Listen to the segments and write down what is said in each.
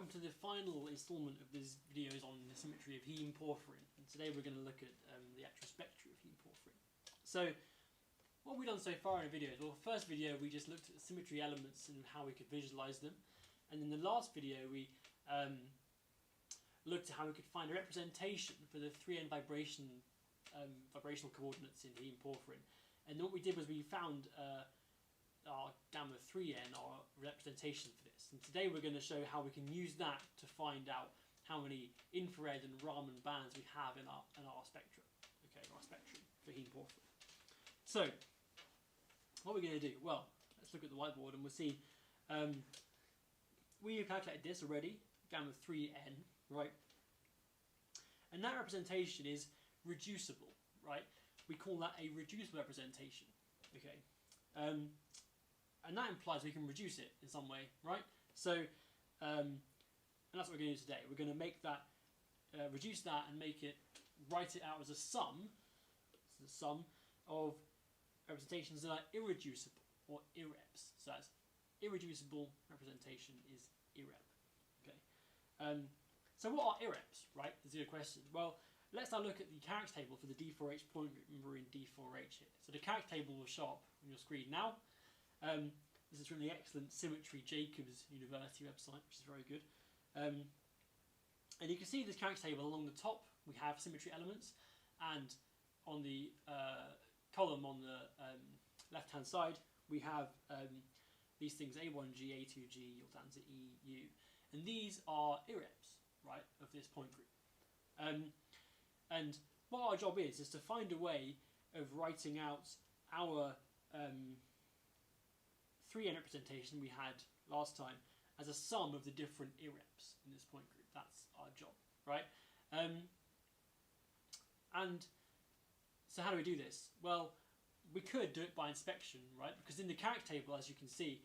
welcome to the final instalment of these videos on the symmetry of heme porphyrin. And today we're going to look at the actual spectra of heme porphyrin. So, what have we done so far in the videos? Well, the first video we just looked at the symmetry elements and how we could visualize them. And in the last video we looked at how we could find a representation for the 3n vibrational coordinates in heme porphyrin. And what we did was we found our gamma 3n, our representation for this. And today we're going to show how we can use that to find out how many infrared and Raman bands we have in our spectra. Okay, our spectrum for heme porphyrin. So, what we're going to do? Well, let's look at the whiteboard and we'll see. We have calculated this already, gamma 3n, right? And that representation is reducible, right? We call that a reducible representation, okay? And that implies we can reduce it in some way, right? So, and that's what we're going to do today. We're going to make that, reduce that and write it out as a sum. It's the sum of representations that are irreducible, or irreps. So that's irreducible representation is irrep. Okay. So what are irreps, right? Is a good question. Well, let's now look at the character table for the D4H point group. We're in D4H here. So the character table will show up on your screen now. This is from the excellent Symmetry Jacobs University website, which is very good. And you can see this character table along the top we have symmetry elements, and on the column on the left hand side we have these things A1G, A2G, Yortanza E, U. And these are irreps, right, of this point group. And what our job is to find a way of writing out our 3n representation we had last time as a sum of the different irreps in this point group. That's our job, right? And so how do we do this? Well, we could do it by inspection, right? Because in the character table, as you can see,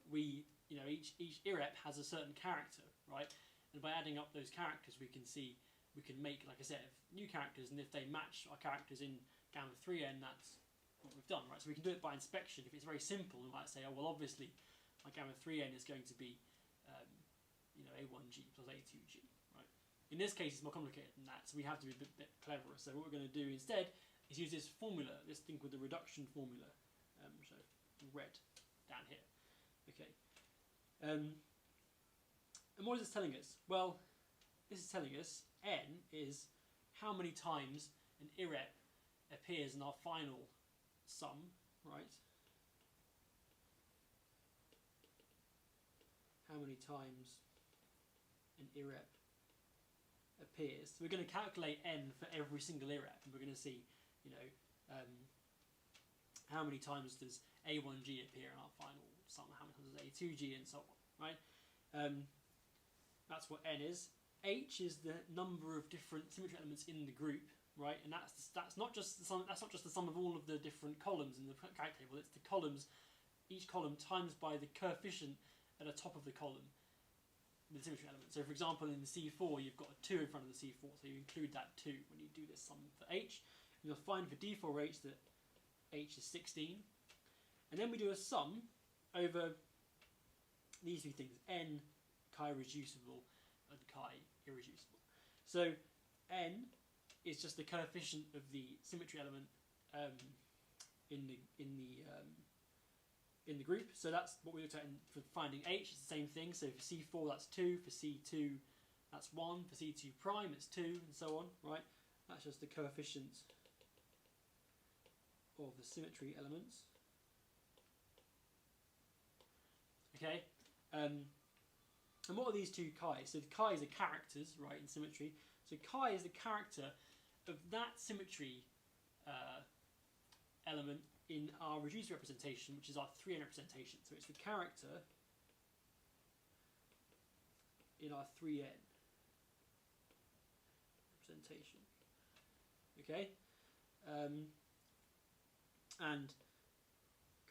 each irrep has a certain character, right? And by adding up those characters, we can make, like I said, new characters, and if they match our characters in gamma 3n, that's what we've done, right? So we can do it by inspection. If it's very simple, we might say, oh well, obviously my gamma 3n is going to be A1G plus A2G, right? In this case it's more complicated than that, so we have to be a bit cleverer. So what we're going to do instead is use this formula, this thing called the reduction formula, which I've read down here. Okay. And what is this telling us? Well, this is telling us n is how many times an irrep appears in our final sum, right? How many times an irrep appears. So we're going to calculate n for every single irrep, and we're going to see, how many times does A1G appear in our final sum, how many times does A2G, and so on, right? That's what n is. H is the number of different symmetry elements in the group, right? And that's not just the sum. That's not just the sum of all of the different columns in the character table. It's the columns, each column times by the coefficient at the top of the column with the symmetry element. So, for example, in the C4, you've got a 2 in front of the C4, so you include that 2 when you do this sum for H. And you'll find for D4H that H is 16. And then we do a sum over these three things: n, chi reducible, and chi irreducible. So n is just the coefficient of the symmetry element in the group. So that's what we looked at for finding H. It's the same thing. So for C4 that's 2, for C2 that's 1, for C2 prime it's 2, and so on. Right? That's just the coefficient of the symmetry elements. Okay. And what are these two chi's? So the chi's are characters, right, in symmetry. So chi is the character of that symmetry element in our reduced representation, which is our 3n representation. So it's the character in our 3n representation. Okay? And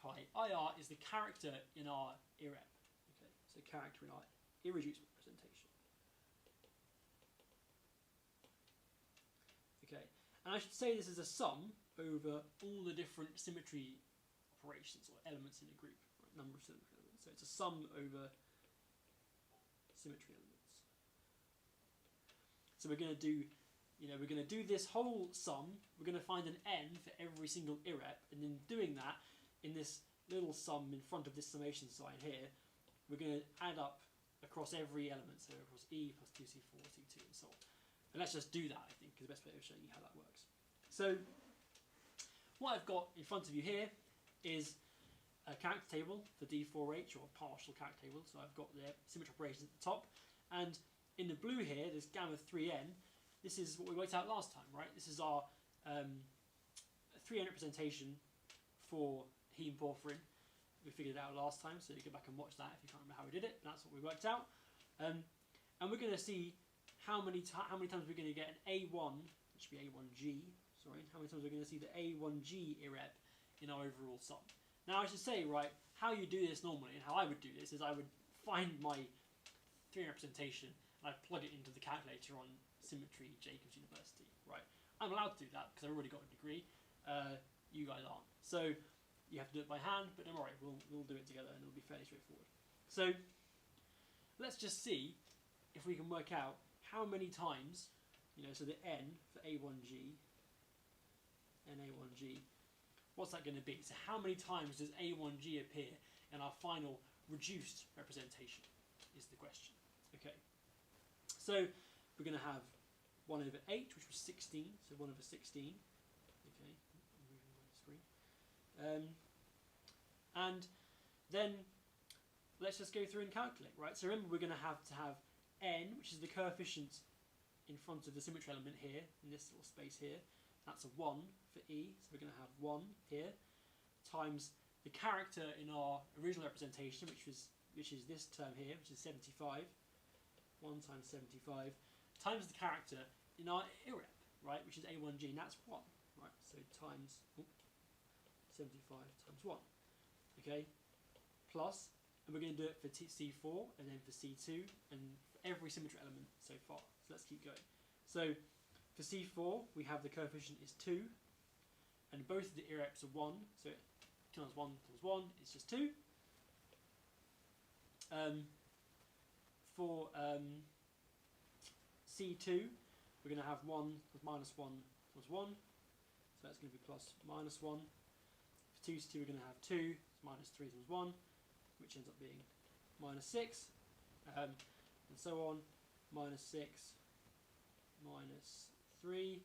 chi IR is the character in our irrep. Okay? So character in our irreducible representation. Okay, and I should say this is a sum over all the different symmetry operations or elements in a group, right? Number of symmetry elements. So it's a sum over symmetry elements. So we're going to do, we're going to do this whole sum. We're going to find an n for every single irrep, and in doing that, in this little sum in front of this summation sign here, we're going to add up across every element, so across E plus 2C4, C2, and so on. And let's just do that, I think, is the best way of showing you how that works. So what I've got in front of you here is a character table for D4H, or a partial character table. So I've got the symmetry operations at the top, and in the blue here, this gamma 3n. This is what we worked out last time, right? This is our 3n representation for Haem porphyrin. We figured it out last time, so you go back and watch that if you can't remember how we did it. That's what we worked out, and we're going to see how many times we're going to get an A1, which should be A1G. Sorry, how many times we're going to see the A1G irrep in our overall sum. Now I should say, right, how you do this normally, and how I would do this, is I would find my 3 representation and I'd plug it into the calculator on Symmetry, Jacobs University, right? I'm allowed to do that because I've already got a degree. You guys aren't. So you have to do it by hand, but don't worry, we'll do it together and it'll be fairly straightforward. So let's just see if we can work out how many times, so the n for A1G, NA1G, what's that going to be? So how many times does A1G appear in our final reduced representation is the question. Okay, so we're going to have 1 over 8, which was 16, so 1 over 16. Okay, I'm moving my screen. And then let's just go through and calculate, right? So remember, we're going to have n, which is the coefficient in front of the symmetry element here, in this little space here. That's a 1 for E, so we're going to have 1 here, times the character in our original representation, which is this term here, which is 75. 1 times 75, times the character in our irrep, right, which is A1G, and that's 1, right? So times 75 times 1, okay, plus, and we're going to do it for C4, and then for C2, and for every symmetry element so far. So let's keep going. So for C4, we have the coefficient is 2, and both of the irreps are 1, so 2 times 1 times 1 is just 2. For C2, we're going to have 1 plus minus 1 plus 1, so that's going to be plus minus 1. For 2C2, we're going to have 2 minus 3 times 1, which ends up being minus 6, and so on, minus 6, minus 3,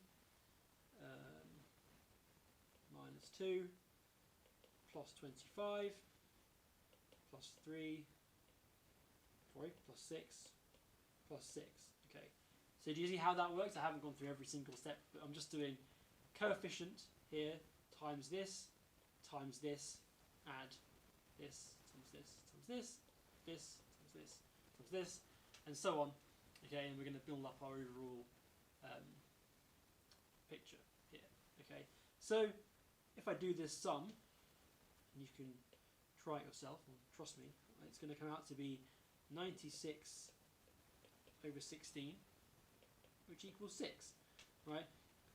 minus 2, plus 25, plus 3, sorry, plus 6, plus 6. Okay, so do you see how that works? I haven't gone through every single step, but I'm just doing coefficient here times this, add this, times this, times this, this, times this, times this, and so on. Okay, and we're going to build up our overall picture here. Okay, so if I do this sum, and you can try it yourself, and trust me, it's going to come out to be 96 over 16, which equals 6, right?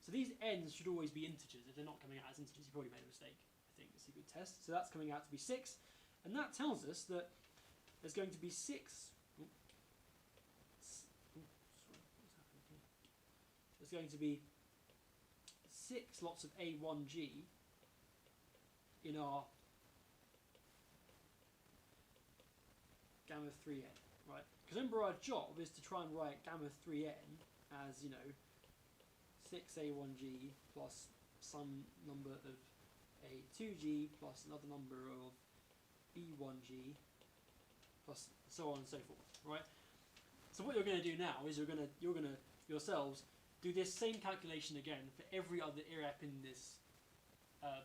So these n's should always be integers. If they're not coming out as integers, you probably made a mistake. I think it's a good test. So that's coming out to be 6, and that tells us that there's going to be 6. There's going to be 6 lots of A1G in our gamma 3n, right? Because remember, our job is to try and write gamma 3n as, 6A1G plus some number of A2G plus another number of B1G plus so on and so forth, right? So what you're going to do now is you're going to yourselves do this same calculation again for every other irrep in this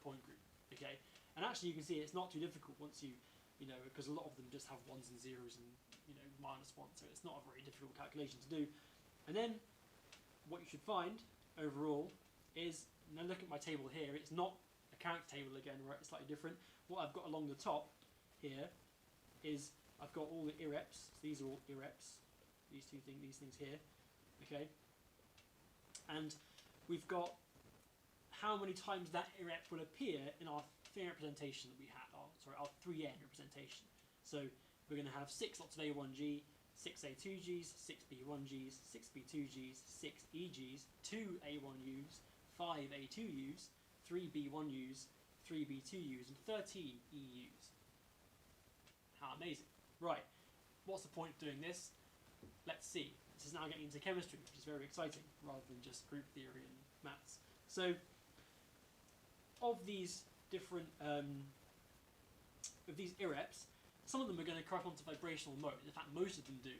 point group, okay? And actually, you can see it's not too difficult once you because a lot of them just have 1s and 0s and minus 1, so it's not a very difficult calculation to do. And then what you should find overall is, now look at my table here, it's not a character table again, right? It's slightly different. What I've got along the top here is I've got all the irreps. So these are all irreps. These things here, okay? And we've got how many times that irrep will appear in our 3 representation that we had, our 3n representation. So we're going to have 6 lots of A1G, 6 A2Gs, 6 B1Gs, 6 B2Gs, 6 EGs, 2 A1Us, 5 A2Us, 3 B1Us, 3 B2Us, and 13 EUs. How amazing. Right, what's the point of doing this? Let's see. This is now getting into chemistry, which is very exciting, rather than just group theory and maths. So, of these different, of these IREPs, some of them are going to correspond to vibrational modes. In fact, most of them do.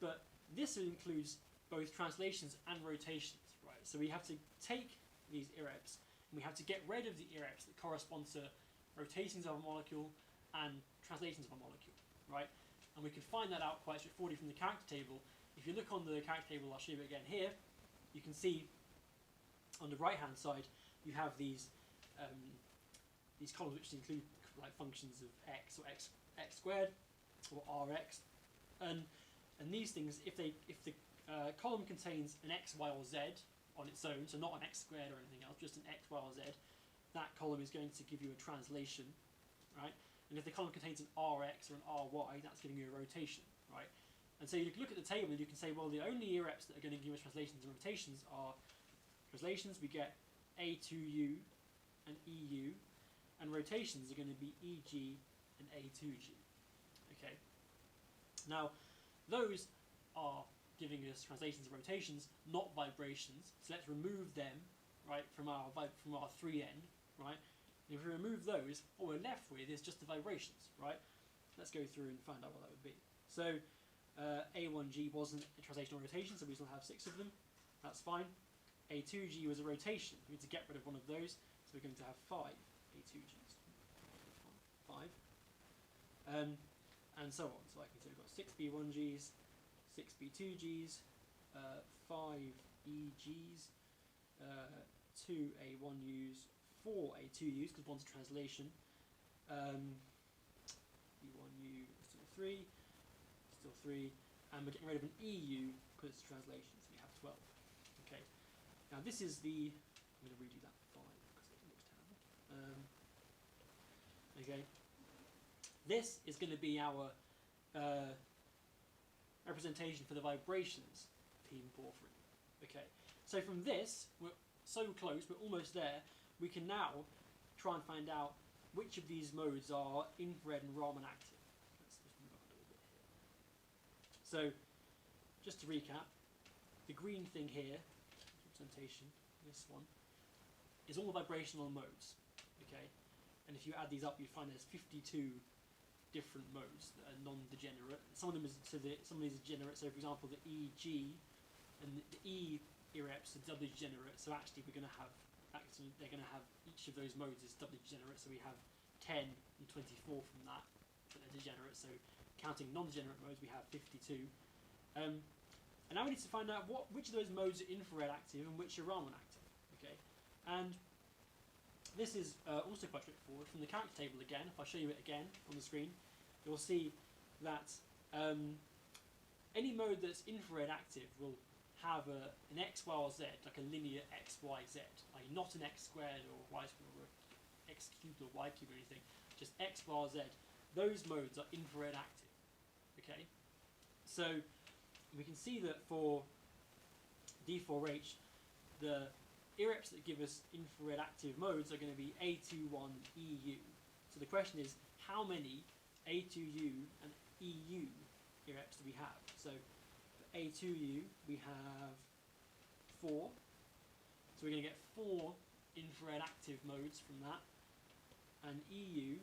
But this includes both translations and rotations, right? So we have to take these IREPs and we have to get rid of the IREPs that correspond to rotations of a molecule and translations of a molecule, right? And we can find that out quite straightforwardly from the character table. If you look on the character table, I'll show you again here, you can see on the right-hand side you have these columns which include like functions of x or x squared or rx, and these things, if the column contains an x, y, or z on its own, so not an x squared or anything else, just an x, y, or z, that column is going to give you a translation, right? And if the column contains an rx or an ry, that's giving you a rotation, right? And so you can look at the table and you can say, well, the only IREPs that are going to give us translations and rotations are translations. We get A2U and EU, and rotations are going to be EG and A2G. Okay. Now, those are giving us translations and rotations, not vibrations. So let's remove them, right, from our 3n, right? And if we remove those, what we're left with is just the vibrations, right? Let's go through and find out what that would be. So A1G wasn't a translation or rotation, so we still have 6 of them. That's fine. A2G was a rotation. We need to get rid of one of those, so we're going to have 5 A2Gs. 5. And so on. So I can say we've got 6 B1Gs, 6 B2Gs, 5 EGs, 2 A1Us, 4 A2Us, because one's a translation, B1U still 3, and we're getting rid of an EU because it's a translation, so we have 12. Okay. Now this is the, I'm going to redo that 5 because it looks terrible. Okay. This is going to be our representation for the vibrations of heme porphyrin. Okay. So from this, we're so close, we're almost there. We can now try and find out which of these modes are infrared and Raman active. Let's just move up a little bit here. So, just to recap, the green thing here, representation, this one, is all the vibrational modes. Okay, and if you add these up, you find there's 52 different modes that are non-degenerate. Some of them some of these are degenerate. So, for example, the EG and the E IREPs are doubly degenerate. So actually, we're going to have they're going to have each of those modes is doubly degenerate. So we have 10 and 24 from that, but they're degenerate. So counting non-degenerate modes, we have 52. And now we need to find out which of those modes are infrared active and which are Raman active. Okay, and this is also quite straightforward. From the character table again, if I show you it again on the screen, you'll see that any mode that's infrared active will have an x, y, or z, like a linear x, y, z, like not an x squared or y squared or x cubed or y cubed or anything, just x, y, or z. Those modes are infrared active. Okay, so we can see that for D4H, the IREPs that give us infrared active modes are going to be A21 EU. So the question is, how many A2U and EU IREPs do we have? So A2U, we have 4. So we're going to get 4 infrared active modes from that. And EU,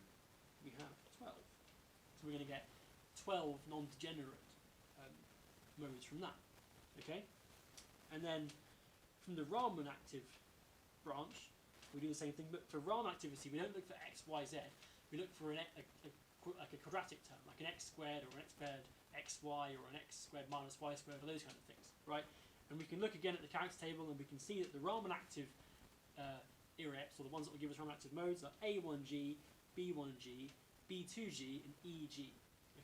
we have 12. So we're going to get 12 non-degenerate modes from that. Okay? And then from the Raman active branch, we do the same thing, but for Raman activity, we don't look for x, y, z. We look for like a quadratic term, like an x squared or an x squared xy or an x squared minus y squared, or those kind of things, right? And we can look again at the character table and we can see that the Raman active IREPs, or the ones that will give us Raman active modes, are A1G, B1G, B2G, and EG.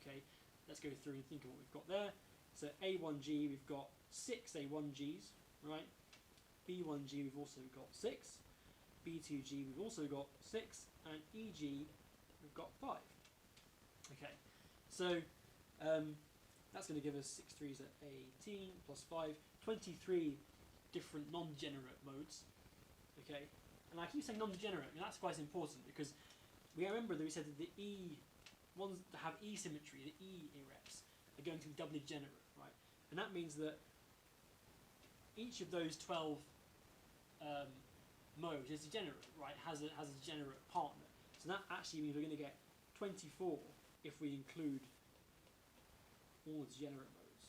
Okay, let's go through and think of what we've got there. So A1G, we've got 6 A1Gs, right? B1G, we've also got 6. B2G, we've also got 6. And EG, we've got 5. Okay, so That's going to give us 6 3s at 18 plus 5, 23 different non-degenerate modes. Okay, and I keep saying non-degenerate, and that's quite important because we remember that we said that the E ones that have E symmetry, the E irreps, are going to be doubly degenerate, right? And that means that each of those 12 modes is degenerate, right? Has a degenerate partner. So that actually means we're going to get 24 if we include all the degenerate modes,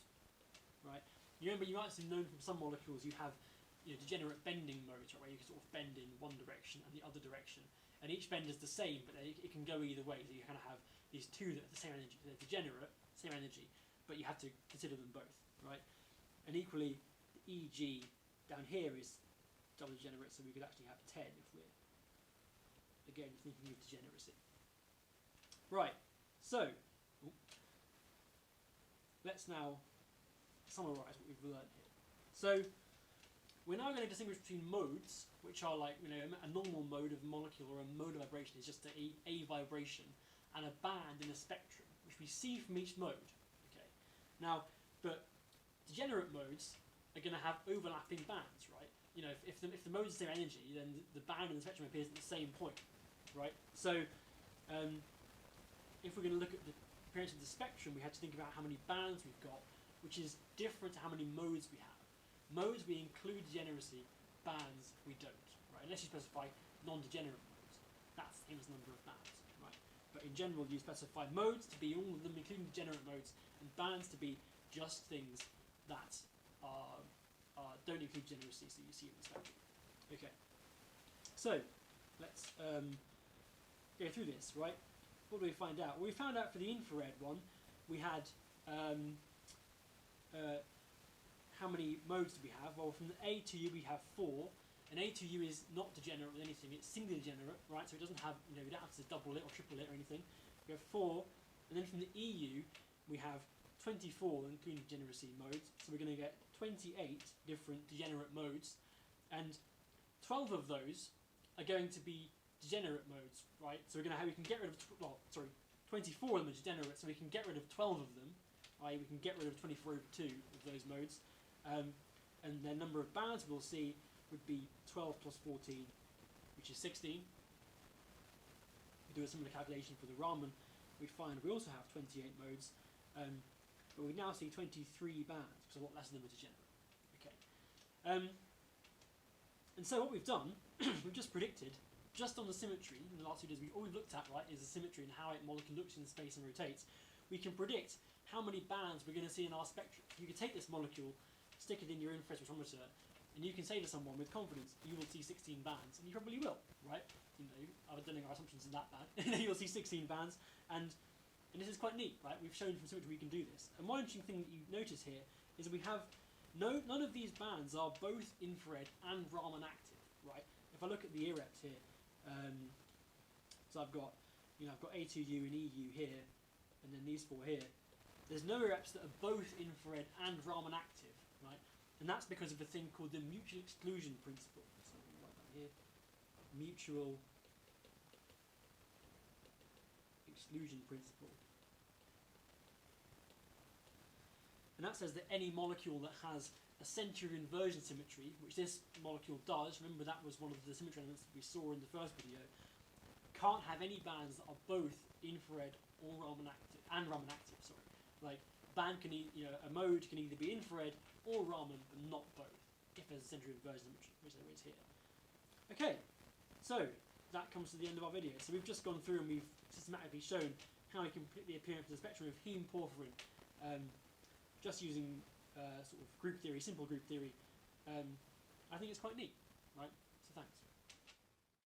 right? You remember, you might have known from some molecules you have degenerate bending modes, right, where you can sort of bend in one direction and the other direction, and each bend is the same, but it can go either way. So you kind of have these two that are the same energy, they're degenerate, same energy, but you have to consider them both, right? And equally, the EG down here is double degenerate, so we could actually have 10 if we're, again, thinking of degeneracy. Right, so let's now summarise what we've learned here. So we're now going to distinguish between modes, which are like a normal mode of a molecule or a mode of vibration is just a vibration, and a band in a spectrum, which we see from each mode. Okay. Now, but degenerate modes are going to have overlapping bands, right? If the mode is the same energy, then the band in the spectrum appears at the same point, right? So if we're going to look at the appearance of the spectrum, we have to think about how many bands we've got, which is different to how many modes we have. Modes we include degeneracy, bands we don't, right? Unless you specify non-degenerate modes. That's the same as the number of bands, right? But in general, you specify modes to be all of them, including degenerate modes, and bands to be just things that don't include degeneracy, so you see it in the spectrum. Okay. So let's go through this, right? What do we find out? Well, we found out for the infrared one, we had how many modes do we have? Well, from the A to U we have 4, and A to U is not degenerate with anything, it's singly degenerate, right? So it doesn't have, we don't have to double it or triple it or anything. We have 4, and then from the EU we have 24, including degeneracy modes, so we're going to get 28 different degenerate modes, and 12 of those are going to be degenerate modes, right? So we can get rid of, 24 of them are degenerate, so we can get rid of 12 of them, i.e. we can get rid of 24 over 2 of those modes, and the number of bands we'll see would be 12 plus 14, which is 16. We do a similar calculation for the Raman, we find we also have 28 modes, but we now see 23 bands, because a lot less of them are degenerate. Okay. And so what we've done, we've just predicted, just on the symmetry, in the last 2 days, all we've looked at, right, is the symmetry and how a molecule looks in space and rotates. We can predict how many bands we're going to see in our spectrum. You could take this molecule, stick it in your infrared spectrometer, and you can say to someone with confidence, you will see 16 bands, and you probably will, right? I don't think our assumptions are that bad. You'll see 16 bands, and this is quite neat, right? We've shown from symmetry we can do this. And one interesting thing that you notice here is that we have none of these bands are both infrared and Raman active, right? If I look at the irreps here, so I've got A2U and EU here, and then these 4 here. There's no irreps that are both infrared and Raman active, right? And that's because of a thing called the mutual exclusion principle. So I'm going to write that here. Mutual exclusion principle. And that says that any molecule that has a central inversion symmetry, which this molecule does, remember that was one of the symmetry elements that we saw in the first video, can't have any bands that are both infrared or Raman active, sorry. Like, a mode can either be infrared or Raman, but not both, if there's a central inversion symmetry, which there is here. Okay, so that comes to the end of our video. So we've just gone through and we've systematically shown how we can predict the appearance of the spectrum of Haem porphyrin, just using sort of group theory, simple group theory. I think it's quite neat, right? So thanks.